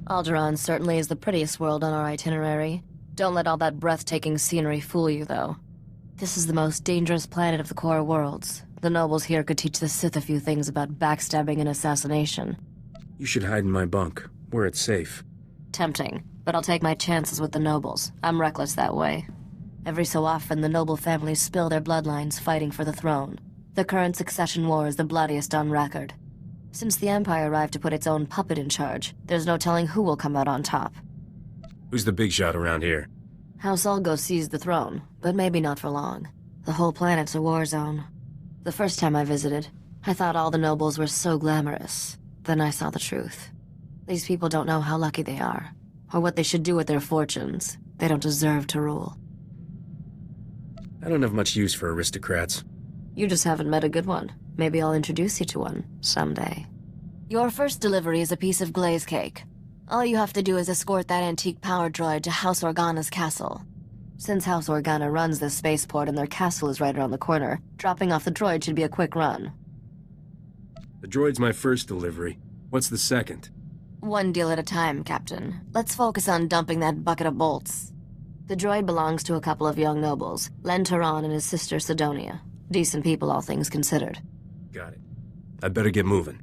Alderaan certainly is the prettiest world on our itinerary. Don't let all that breathtaking scenery fool you, though. This is the most dangerous planet of the core worlds. The nobles here could teach the Sith a few things about backstabbing and assassination. You should hide in my bunk, where it's safe. Tempting, but I'll take my chances with the nobles. I'm reckless that way. Every so often, the noble families spill their bloodlines fighting for the throne. The current succession war is the bloodiest on record. Since the Empire arrived to put its own puppet in charge, there's no telling who will come out on top. Who's the big shot around here? House Ulgo seized the throne, but maybe not for long. The whole planet's a war zone. The first time I visited, I thought all the nobles were so glamorous. Then I saw the truth. These people don't know how lucky they are, or what they should do with their fortunes. They don't deserve to rule. I don't have much use for aristocrats. You just haven't met a good one. Maybe I'll introduce you to one, someday. Your first delivery is a piece of glaze cake. All you have to do is escort that antique power droid to House Organa's castle. Since House Organa runs this spaceport and their castle is right around the corner, dropping off the droid should be a quick run. The droid's my first delivery. What's the second? One deal at a time, Captain. Let's focus on dumping that bucket of bolts. The droid belongs to a couple of young nobles, Len Taran and his sister Sidonia. Decent people, all things considered. Got it. I'd better get moving.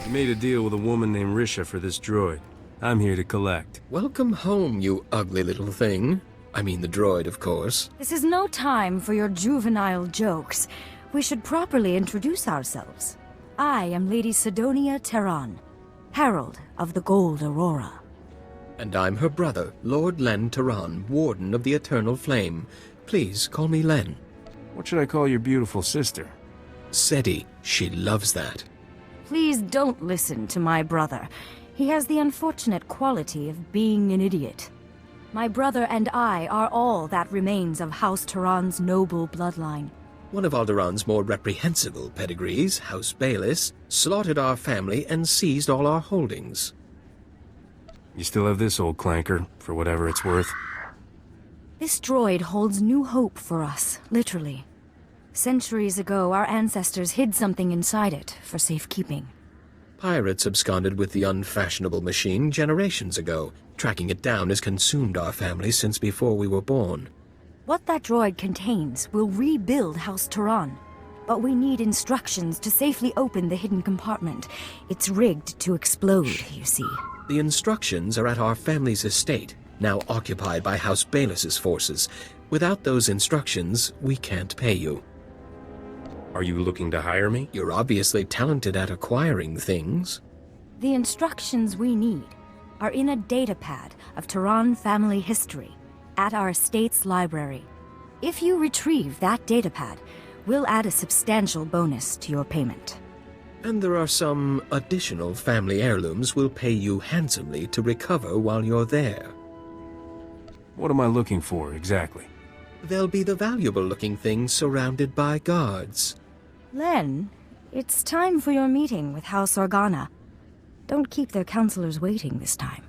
You made a deal with a woman named Risha for this droid. I'm here to collect. Welcome home, you ugly little thing. I mean the droid, of course. This is no time for your juvenile jokes. We should properly introduce ourselves. I am Lady Sidonia Taran, Herald of the Gold Aurora. And I'm her brother, Lord Len Taran, Warden of the Eternal Flame. Please call me Len. What should I call your beautiful sister? Seti. She loves that. Please don't listen to my brother. He has the unfortunate quality of being an idiot. My brother and I are all that remains of House Taran's noble bloodline. One of Alderaan's more reprehensible pedigrees, House Bayless, slaughtered our family and seized all our holdings. You still have this old clanker, for whatever it's worth. This droid holds new hope for us, literally. Centuries ago, our ancestors hid something inside it for safekeeping. Pirates absconded with the unfashionable machine generations ago. Tracking it down has consumed our family since before we were born. What that droid contains will rebuild House Taran. But we need instructions to safely open the hidden compartment. It's rigged to explode, you see. The instructions are at our family's estate, now occupied by House Bayless's forces. Without those instructions, we can't pay you. Are you looking to hire me? You're obviously talented at acquiring things. The instructions we need are in a datapad of Taran family history at our estate's library. If you retrieve that datapad, we'll add a substantial bonus to your payment. And there are some additional family heirlooms we'll pay you handsomely to recover while you're there. What am I looking for, exactly? They'll be the valuable-looking things surrounded by guards. Len, it's time for your meeting with House Organa. Don't keep their counselors waiting this time.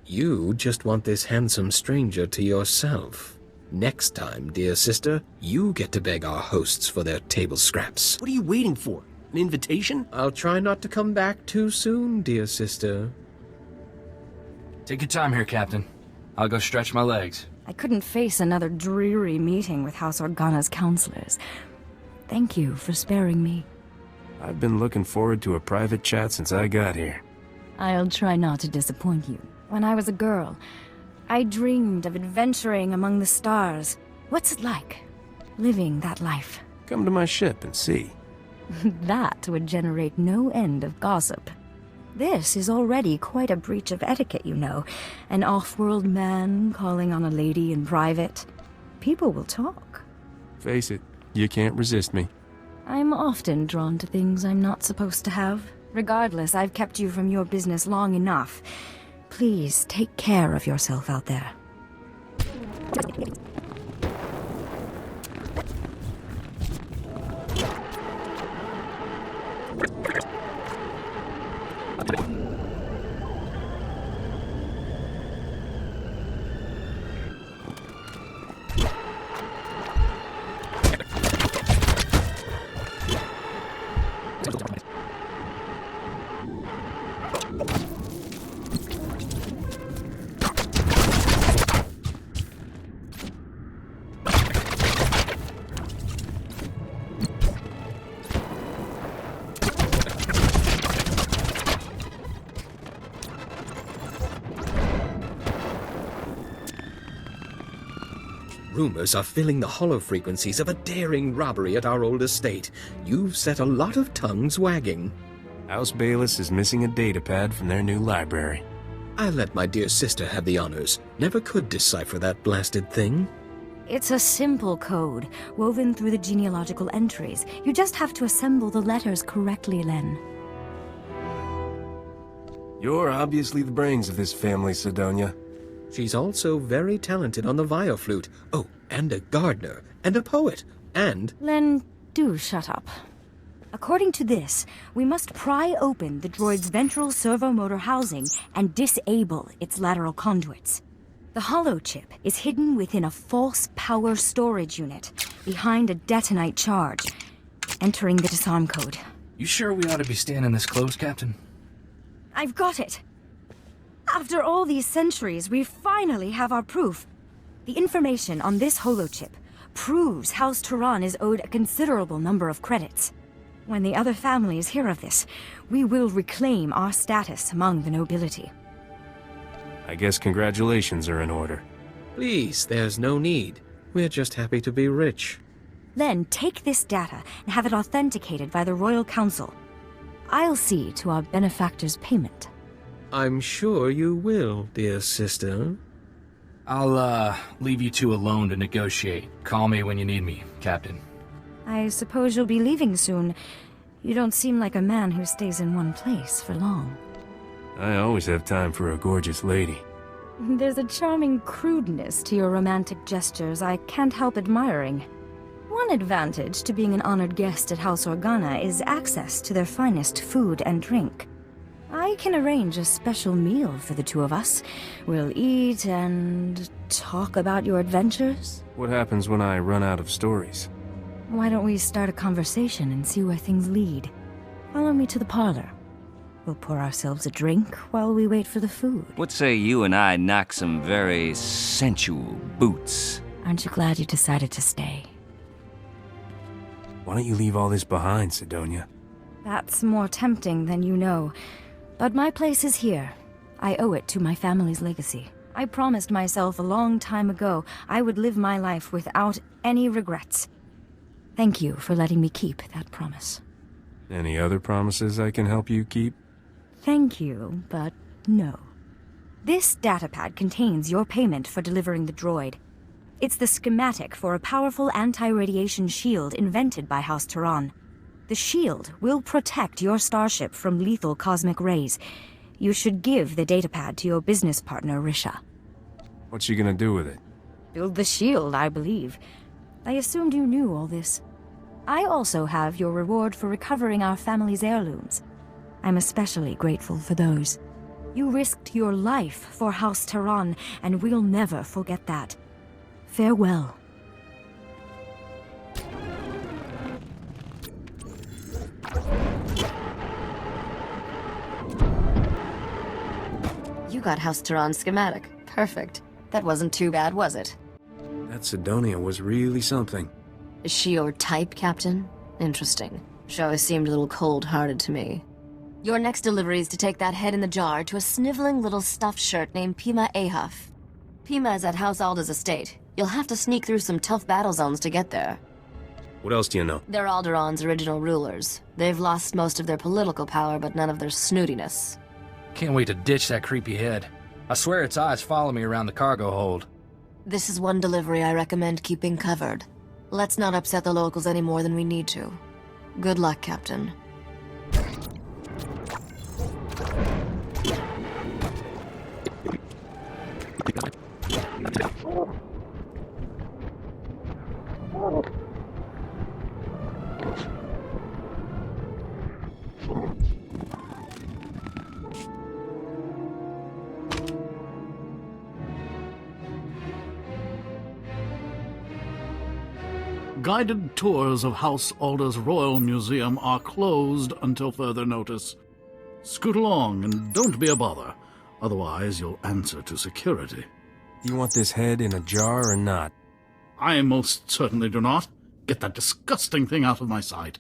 You just want this handsome stranger to yourself. Next time, dear sister, you get to beg our hosts for their table scraps. What are you waiting for? An invitation? I'll try not to come back too soon, dear sister. Take your time here, Captain. I'll go stretch my legs. I couldn't face another dreary meeting with House Organa's counselors. Thank you for sparing me. I've been looking forward to a private chat since I got here. I'll try not to disappoint you. When I was a girl, I dreamed of adventuring among the stars. What's it like, living that life? Come to my ship and see. That would generate no end of gossip. This is already quite a breach of etiquette, you know. An off-world man calling on a lady in private. People will talk. Face it, you can't resist me. I'm often drawn to things I'm not supposed to have. Regardless, I've kept you from your business long enough. Please take care of yourself out there. Rumors are filling the hollow frequencies of a daring robbery at our old estate. You've set a lot of tongues wagging. House Bayless is missing a datapad from their new library. I'll let my dear sister have the honors. Never could decipher that blasted thing. It's a simple code, woven through the genealogical entries. You just have to assemble the letters correctly, Len. You're obviously the brains of this family, Sidonia. She's also very talented on the violflute. Oh, and a gardener, and a poet, and... Len, do shut up. According to this, we must pry open the droid's ventral servomotor housing and disable its lateral conduits. The holochip is hidden within a false power storage unit, behind a detonite charge, entering the disarm code. You sure we ought to be standing this close, Captain? I've got it! After all these centuries, we finally have our proof. The information on this holochip proves House Turan is owed a considerable number of credits. When the other families hear of this, we will reclaim our status among the nobility. I guess congratulations are in order. Please, there's no need. We're just happy to be rich. Then take this data and have it authenticated by the Royal Council. I'll see to our benefactor's payment. I'm sure you will, dear sister. I'll, leave you two alone to negotiate. Call me when you need me, Captain. I suppose you'll be leaving soon. You don't seem like a man who stays in one place for long. I always have time for a gorgeous lady. There's a charming crudeness to your romantic gestures I can't help admiring. One advantage to being an honored guest at House Organa is access to their finest food and drink. I can arrange a special meal for the two of us. We'll eat and talk about your adventures. What happens when I run out of stories? Why don't we start a conversation and see where things lead? Follow me to the parlor. We'll pour ourselves a drink while we wait for the food. What say you and I knock some very sensual boots? Aren't you glad you decided to stay? Why don't you leave all this behind, Sidonia? That's more tempting than you know. But my place is here. I owe it to my family's legacy. I promised myself a long time ago I would live my life without any regrets. Thank you for letting me keep that promise. Any other promises I can help you keep? Thank you, but no. This datapad contains your payment for delivering the droid. It's the schematic for a powerful anti-radiation shield invented by House Turan. The shield will protect your starship from lethal cosmic rays. You should give the datapad to your business partner, Risha. What's she gonna do with it? Build the shield, I believe. I assumed you knew all this. I also have your reward for recovering our family's heirlooms. I'm especially grateful for those. You risked your life for House Turan, and we'll never forget that. Farewell. You got House Turan's schematic. Perfect. That wasn't too bad, was it? That Sidonia was really something. Is she your type, Captain? Interesting. She always seemed a little cold-hearted to me. Your next delivery is to take that head in the jar to a sniveling little stuffed shirt named Pima Ahaf. Pima is at House Alda's estate. You'll have to sneak through some tough battle zones to get there. What else do you know? They're Alderaan's original rulers. They've lost most of their political power, but none of their snootiness. Can't wait to ditch that creepy head. I swear its eyes follow me around the cargo hold. This is one delivery I recommend keeping covered. Let's not upset the locals any more than we need to. Good luck, Captain. Guided tours of House Alda's Royal Museum are closed until further notice. Scoot along and don't be a bother. Otherwise, you'll answer to security. You want this head in a jar or not? I most certainly do not. Get that disgusting thing out of my sight.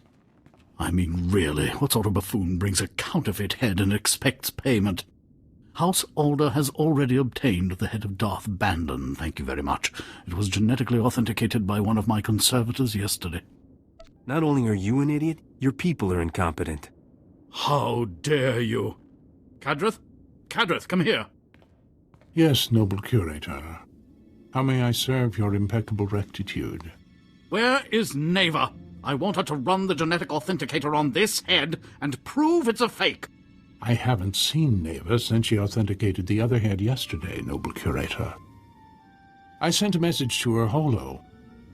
I mean, really, what sort of buffoon brings a counterfeit head and expects payment? House Alder has already obtained the head of Darth Bandon, thank you very much. It was genetically authenticated by one of my conservators yesterday. Not only are you an idiot, your people are incompetent. How dare you? Cadrith? Cadrith, come here. Yes, noble curator. How may I serve your impeccable rectitude? Where is Neva? I want her to run the genetic authenticator on this head and prove it's a fake. I haven't seen Neva since she authenticated the other head yesterday, noble curator. I sent a message to her holo,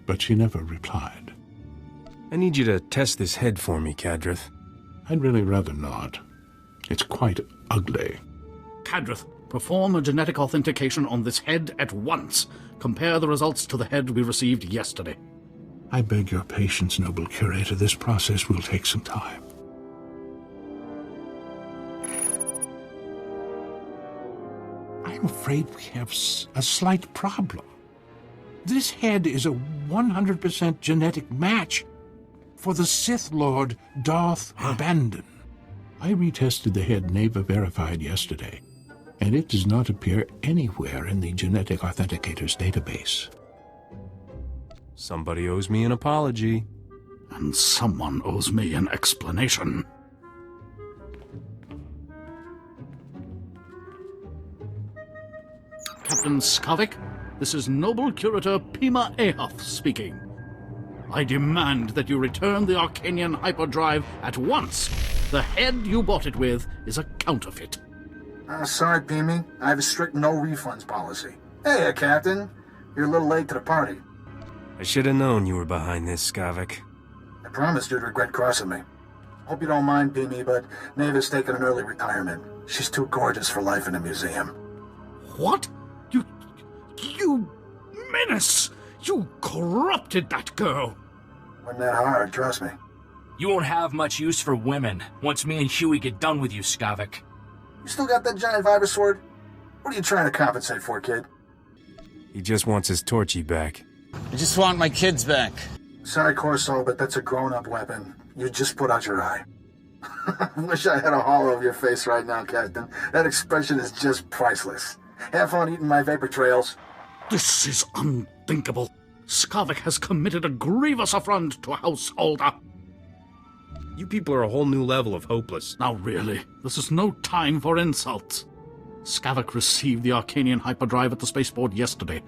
but she never replied. I need you to test this head for me, Cadrith. I'd really rather not. It's quite ugly. Cadrith, perform a genetic authentication on this head at once. Compare the results to the head we received yesterday. I beg your patience, noble curator. This process will take some time. I'm afraid we have a slight problem. This head is a 100% genetic match for the Sith Lord Darth Bandon. I retested the head Neva verified yesterday, and it does not appear anywhere in the genetic authenticator's database. Somebody owes me an apology. And someone owes me an explanation. Captain Skavik, this is Noble Curator Pima Ahoth speaking. I demand that you return the Arcanian hyperdrive at once. The head you bought it with is a counterfeit. Sorry, Pimi. I have a strict no refunds policy. Hey, Captain. You're a little late to the party. I should have known you were behind this, Skavik. I promised you'd regret crossing me. Hope you don't mind, Pimi, but Neva's taking an early retirement. She's too gorgeous for life in a museum. What? You menace! You corrupted that girl! Wasn't that hard, trust me. You won't have much use for women once me and Huey get done with you, Skavik. You still got that giant vibra sword? What are you trying to compensate for, kid? He just wants his Torchy back. I just want my kids back. Sorry, Corso, but that's a grown-up weapon. You just put out your eye. Wish I had a hollow of your face right now, Captain. That expression is just priceless. Have fun eating my vapor trails. This is unthinkable. Skavik has committed a grievous affront to House Alder. You people are a whole new level of hopeless. Now really, this is no time for insults. Skavik received the Arcanian hyperdrive at the spaceport yesterday.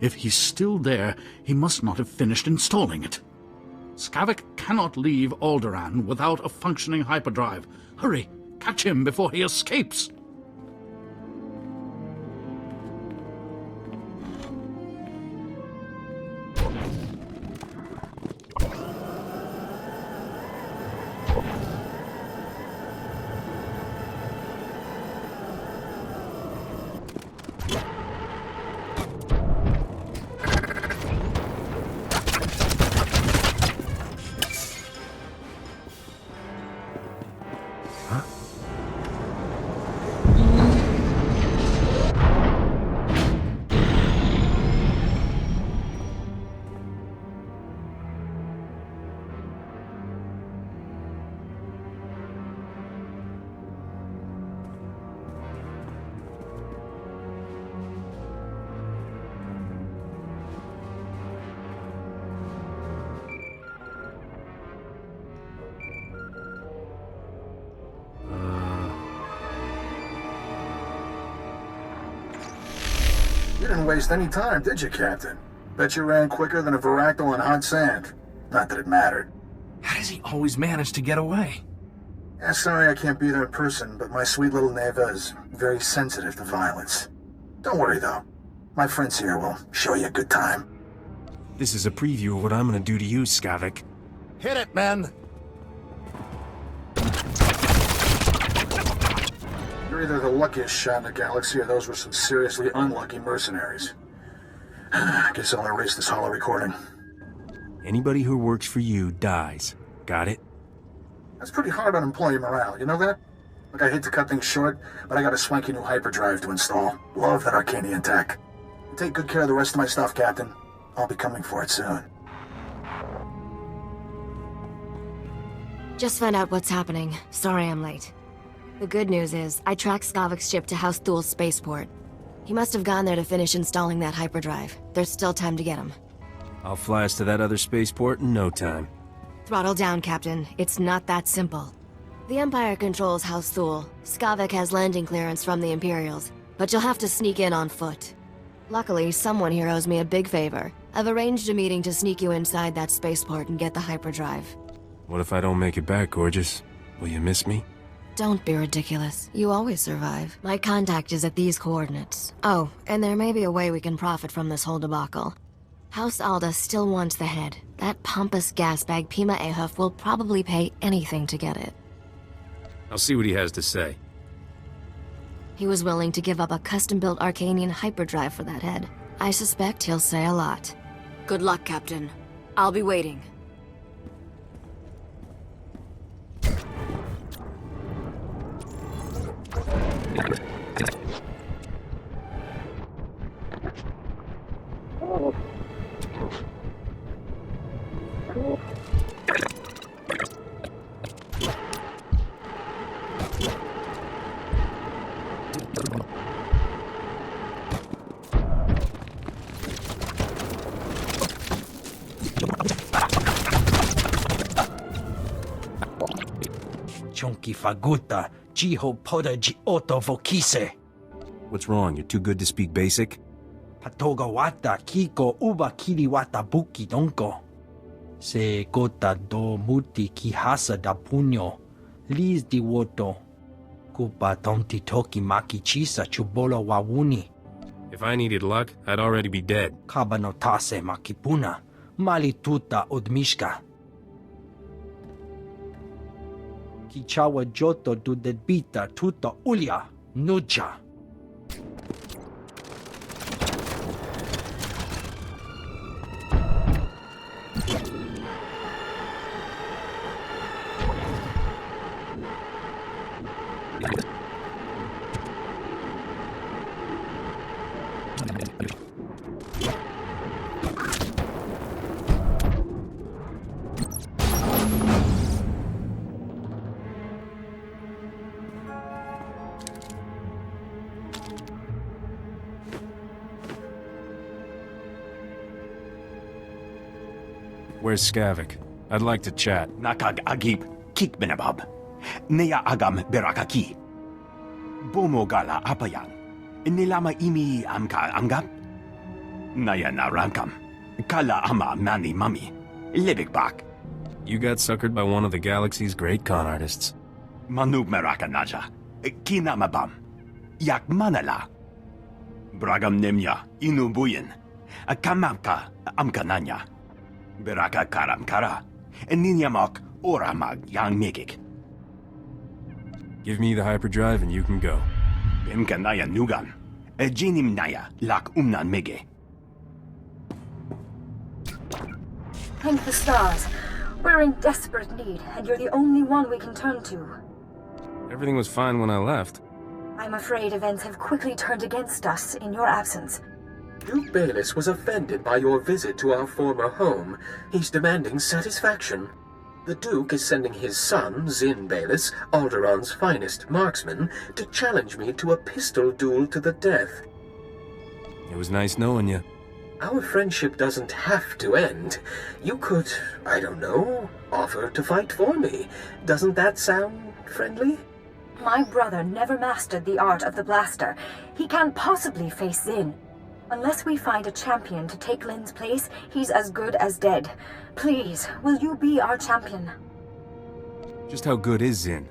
If he's still there, he must not have finished installing it. Skavik cannot leave Alderaan without a functioning hyperdrive. Hurry, catch him before he escapes. You didn't waste any time, did you, Captain? Bet you ran quicker than a Varactyl on hot sand. Not that it mattered. How does he always manage to get away? Yeah, sorry I can't be there in person, but my sweet little Neva is very sensitive to violence. Don't worry, though. My friends here will show you a good time. This is a preview of what I'm gonna do to you, Skavik. Hit it, men! You're either the luckiest shot in the galaxy, or those were some seriously unlucky mercenaries. Guess I'll erase this holo recording. Anybody who works for you dies. Got it? That's pretty hard on employee morale, you know that? Look, I hate to cut things short, but I got a swanky new hyperdrive to install. Love that Arcanian tech. Take good care of the rest of my stuff, Captain. I'll be coming for it soon. Just found out what's happening. Sorry I'm late. The good news is, I tracked Skavik's ship to House Thul's spaceport. He must have gone there to finish installing that hyperdrive. There's still time to get him. I'll fly us to that other spaceport in no time. Throttle down, Captain. It's not that simple. The Empire controls House Thul. Skavik has landing clearance from the Imperials, but you'll have to sneak in on foot. Luckily, someone here owes me a big favor. I've arranged a meeting to sneak you inside that spaceport and get the hyperdrive. What if I don't make it back, gorgeous? Will you miss me? Don't be ridiculous. You always survive. My contact is at these coordinates. Oh, and there may be a way we can profit from this whole debacle. House Alda still wants the head. That pompous gasbag Pima Ahuf will probably pay anything to get it. I'll see what he has to say. He was willing to give up a custom-built Arcanian hyperdrive for that head. I suspect he'll say a lot. Good luck, Captain. I'll be waiting. Chonki faguta, jiho poda ji oto vokise. What's wrong? You're too good to speak basic? Patoga wata kiko uba kiri wata buki donko. Se gota do muti kihasa da puño. Liz di woto. Kupa tonti toki maki chisa chubolo wawuni. If I needed luck, I'd already be dead. Kabanotase makipuna. Mali tuta odmishka. Kichawa joto du debita tuta ulya. Nuja. Where's Skavik? I'd like to chat. Nakag agib kikbenabab. Neya agam berakaki. Bomo gala apayan. Nilama imi amka amgap. Naya narakam. Kala ama mani mami. Libik bak. You got suckered by one of the galaxy's great con artists. Manub meraka naja. Kinamabam. Yak manala. Bragam nemya inubuyin. Kamamka amkananya. Beraka karam kara. Ninyamak oramag yang migik. Give me the hyperdrive and you can go. Bimkanaya nugan. Jinim naya lak umnan mege. Thank the stars. We're in desperate need, and you're the only one we can turn to. Everything was fine when I left. I'm afraid events have quickly turned against us in your absence. Duke Bayless was offended by your visit to our former home. He's demanding satisfaction. The Duke is sending his son, Zin Bayless, Alderaan's finest marksman, to challenge me to a pistol duel to the death. It was nice knowing you. Our friendship doesn't have to end. You could, I don't know, offer to fight for me. Doesn't that sound friendly? My brother never mastered the art of the blaster. He can't possibly face Zin. Unless we find a champion to take Lin's place, he's as good as dead. Please, will you be our champion? Just how good is Zin?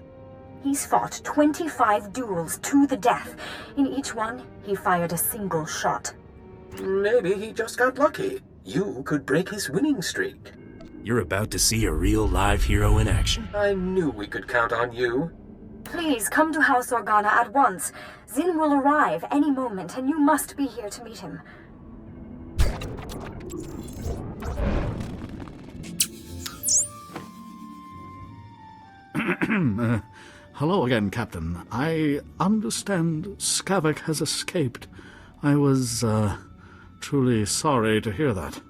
He's fought 25 duels to the death. In each one, he fired a single shot. Maybe he just got lucky. You could break his winning streak. You're about to see a real live hero in action. I knew we could count on you. Please, come to House Organa at once. Zin will arrive any moment, and you must be here to meet him. Hello again, Captain. I understand Skavik has escaped. I was, truly sorry to hear that.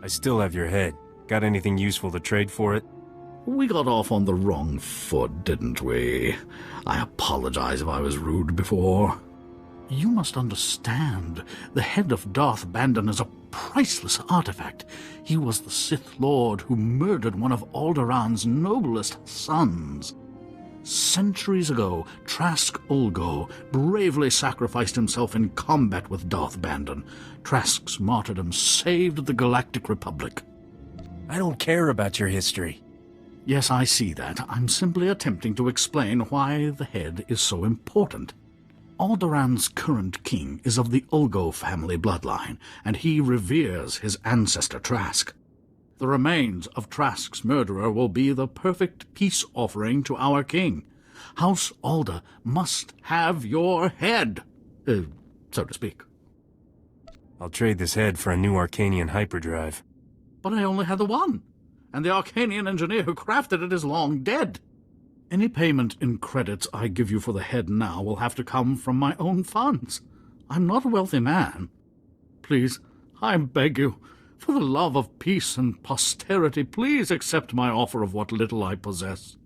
I still have your head. Got anything useful to trade for it? We got off on the wrong foot, didn't we? I apologize if I was rude before. You must understand, the head of Darth Bandon is a priceless artifact. He was the Sith Lord who murdered one of Alderaan's noblest sons. Centuries ago, Trask Ulgo bravely sacrificed himself in combat with Darth Bandon. Trask's martyrdom saved the Galactic Republic. I don't care about your history. Yes, I see that. I'm simply attempting to explain why the head is so important. Alderaan's current king is of the Ulgo family bloodline, and he reveres his ancestor Trask. The remains of Trask's murderer will be the perfect peace offering to our king. House Alda must have your head, so to speak. I'll trade this head for a new Arcanian hyperdrive. But I only had the one, and the Arcanian engineer who crafted it is long dead. Any payment in credits I give you for the head now will have to come from my own funds. I'm not a wealthy man. Please, I beg you, for the love of peace and posterity, please accept my offer of what little I possess.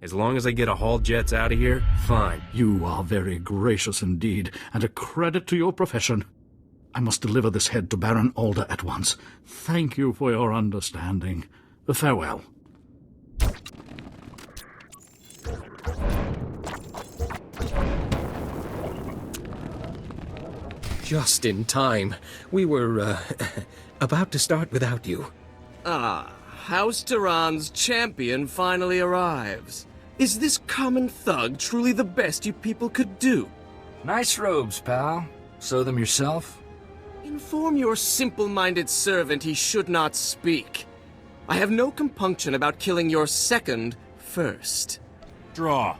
As long as I get a haul jets out of here, fine. You are very gracious indeed, and a credit to your profession. I must deliver this head to Baron Alda at once. Thank you for your understanding. Farewell. Just in time. We were, about to start without you. Ah, House Tehran's champion finally arrives. Is this common thug truly the best you people could do? Nice robes, pal. Sew them yourself? Inform your simple-minded servant he should not speak. I have no compunction about killing your second first. Draw.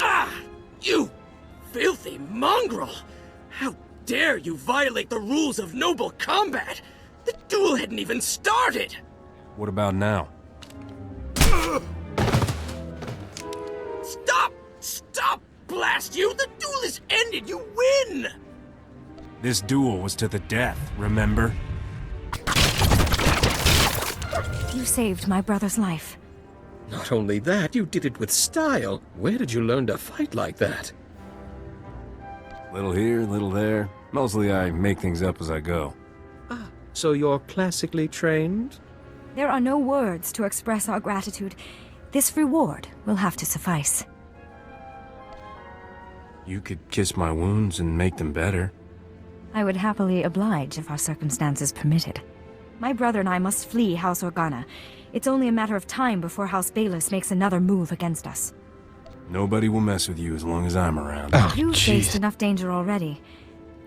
Ah! You filthy mongrel! How dare you violate the rules of noble combat? The duel hadn't even started! What about now? Stop! Stop, blast you! The duel is ended! You win! This duel was to the death, remember? You saved my brother's life. Not only that, you did it with style. Where did you learn to fight like that? Little here, little there. Mostly I make things up as I go. Ah, so you're classically trained? There are no words to express our gratitude. This reward will have to suffice. You could kiss my wounds and make them better. I would happily oblige if our circumstances permitted. My brother and I must flee House Organa. It's only a matter of time before House Baelus makes another move against us. Nobody will mess with you as long as I'm around. You've faced enough danger already.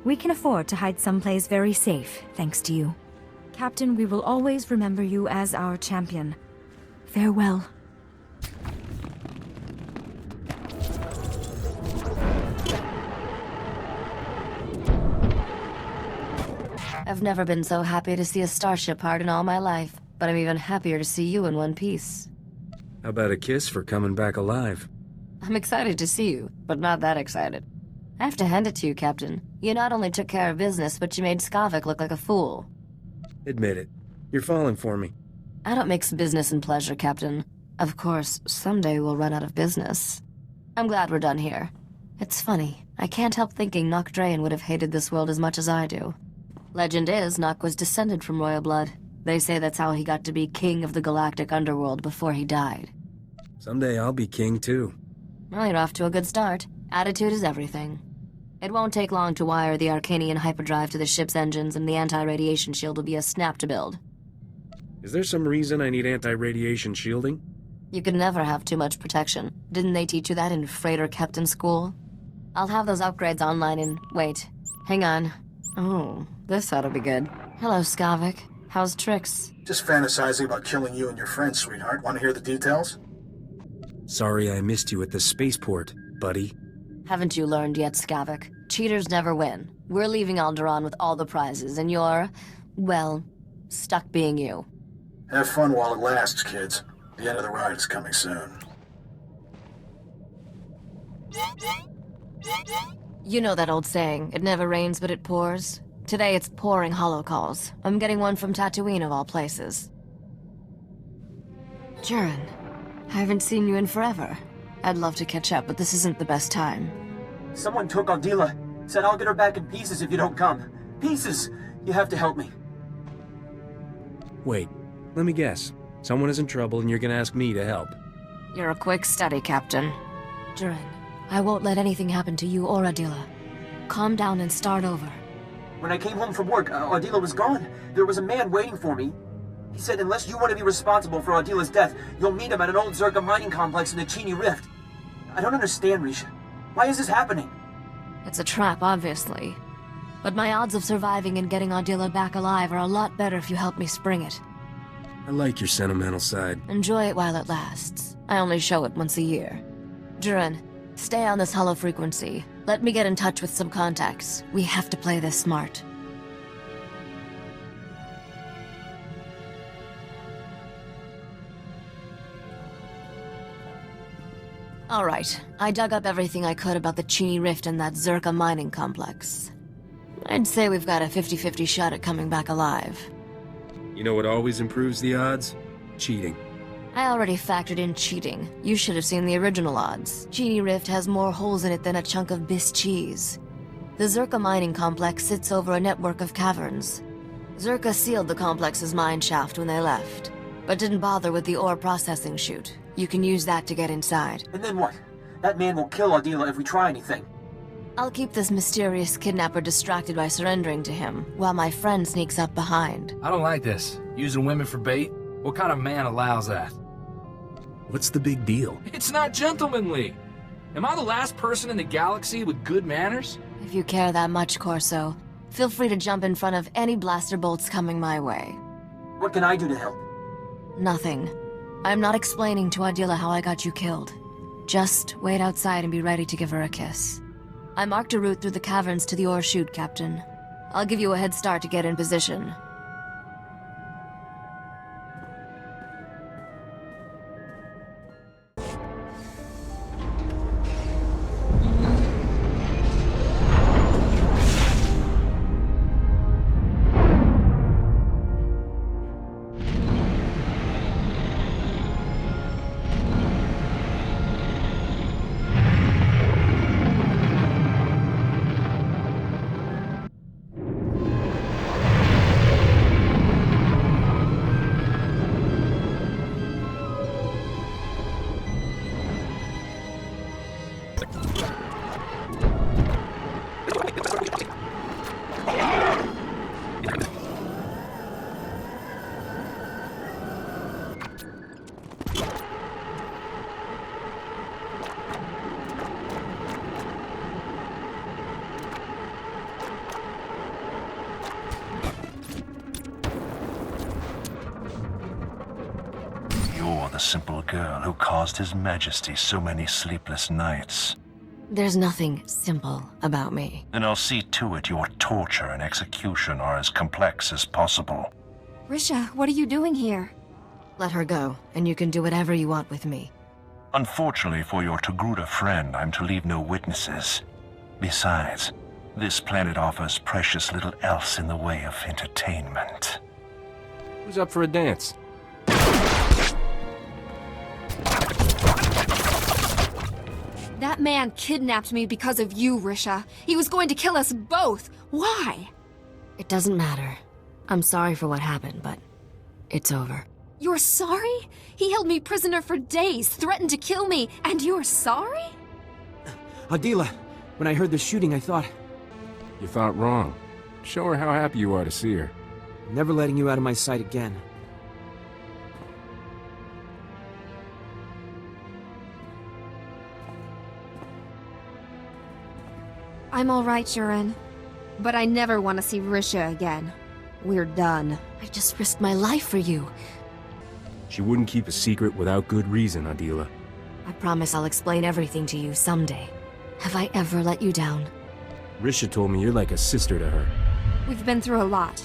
We can afford to hide someplace very safe, thanks to you. Captain, we will always remember you as our champion. Farewell. I've never been so happy to see a starship part in all my life, but I'm even happier to see you in one piece. How about a kiss for coming back alive? I'm excited to see you, but not that excited. I have to hand it to you, Captain. You not only took care of business, but you made Skavik look like a fool. Admit it. You're falling for me. I don't mix business and pleasure, Captain. Of course, someday we'll run out of business. I'm glad we're done here. It's funny, I can't help thinking Nock Draen would have hated this world as much as I do. Legend is, Nock was descended from royal blood. They say that's how he got to be king of the galactic underworld before he died. Someday I'll be king, too. Well, you're off to a good start. Attitude is everything. It won't take long to wire the Arcanian hyperdrive to the ship's engines, and the anti-radiation shield will be a snap to build. Is there some reason I need anti-radiation shielding? You can never have too much protection. Didn't they teach you that in freighter captain school? I'll have those upgrades online in... wait. Hang on. Oh, this ought to be good. Hello, Skavik. How's Trix? Just fantasizing about killing you and your friends, sweetheart. Want to hear the details? Sorry I missed you at the spaceport, buddy. Haven't you learned yet, Skavik? Cheaters never win. We're leaving Alderaan with all the prizes, and you're... well, stuck being you. Have fun while it lasts, kids. The end of the ride is coming soon. You know that old saying, it never rains but it pours? Today it's pouring holocalls. I'm getting one from Tatooine of all places. Jurin, I haven't seen you in forever. I'd love to catch up, but this isn't the best time. Someone took Aldila. Said I'll get her back in pieces if you don't come. Pieces! You have to help me. Wait, let me guess. Someone is in trouble and you're gonna ask me to help. You're a quick study, Captain. Jurin, I won't let anything happen to you or Adila. Calm down and start over. When I came home from work, Aldila was gone. There was a man waiting for me. He said unless you want to be responsible for Aldila's death, you'll meet him at an old Zerka mining complex in the Chini Rift. I don't understand, Risha. Why is this happening? It's a trap, obviously. But my odds of surviving and getting Aldila back alive are a lot better if you help me spring it. I like your sentimental side. Enjoy it while it lasts. I only show it once a year. Jurin, stay on this hollow frequency. Let me get in touch with some contacts. We have to play this smart. Alright, I dug up everything I could about the Chini Rift and that Zerka mining complex. I'd say we've got a 50-50 shot at coming back alive. You know what always improves the odds? Cheating. I already factored in cheating. You should have seen the original odds. Chini Rift has more holes in it than a chunk of Biss cheese. The Zerka mining complex sits over a network of caverns. Zerka sealed the complex's mine shaft when they left, but didn't bother with the ore processing chute. You can use that to get inside. And then what? That man will kill Aldila if we try anything. I'll keep this mysterious kidnapper distracted by surrendering to him, while my friend sneaks up behind. I don't like this. Using women for bait? What kind of man allows that? What's the big deal? It's not gentlemanly. Am I the last person in the galaxy with good manners? If you care that much, Corso, feel free to jump in front of any blaster bolts coming my way. What can I do to help? Nothing. I'm not explaining to Adila how I got you killed. Just wait outside and be ready to give her a kiss. I marked a route through the caverns to the ore chute, Captain. I'll give you a head start to get in position. The simple girl who caused His Majesty so many sleepless nights. There's nothing simple about me. And I'll see to it your torture and execution are as complex as possible. Risha, what are you doing here? Let her go, and you can do whatever you want with me. Unfortunately for your Togruta friend, I'm to leave no witnesses. Besides, this planet offers precious little else in the way of entertainment. Who's up for a dance? That man kidnapped me because of you, Risha. He was going to kill us both. Why? It doesn't matter. I'm sorry for what happened, but it's over. You're sorry? He held me prisoner for days, threatened to kill me, and you're sorry? Adila, when I heard the shooting, I thought... You thought wrong. Show her how happy you are to see her. I'm never letting you out of my sight again. I'm all right, Jurin. But I never want to see Risha again. We're done. I just risked my life for you. She wouldn't keep a secret without good reason, Adila. I promise I'll explain everything to you someday. Have I ever let you down? Risha told me you're like a sister to her. We've been through a lot.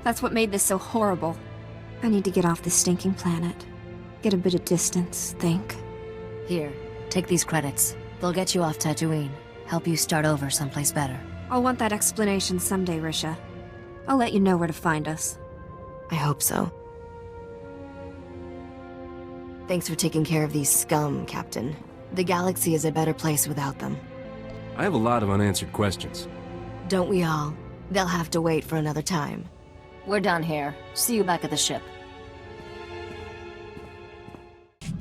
That's what made this so horrible. I need to get off this stinking planet. Get a bit of distance, think. Here, take these credits. They'll get you off Tatooine. Help you start over someplace better. I'll want that explanation someday, Risha. I'll let you know where to find us. I hope so. Thanks for taking care of these scum, Captain. The galaxy is a better place without them. I have a lot of unanswered questions. Don't we all? They'll have to wait for another time. We're done here. See you back at the ship.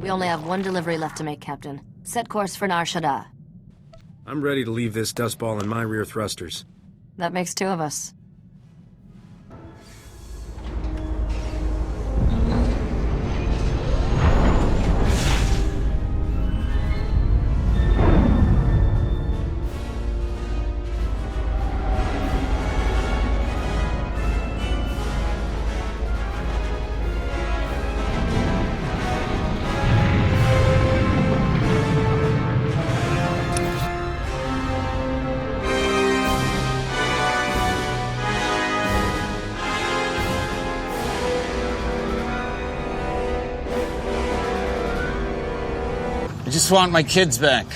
We only have one delivery left to make, Captain. Set course for Nar Shaddaa. I'm ready to leave this dustball in my rear thrusters. That makes two of us. I just want my kids back.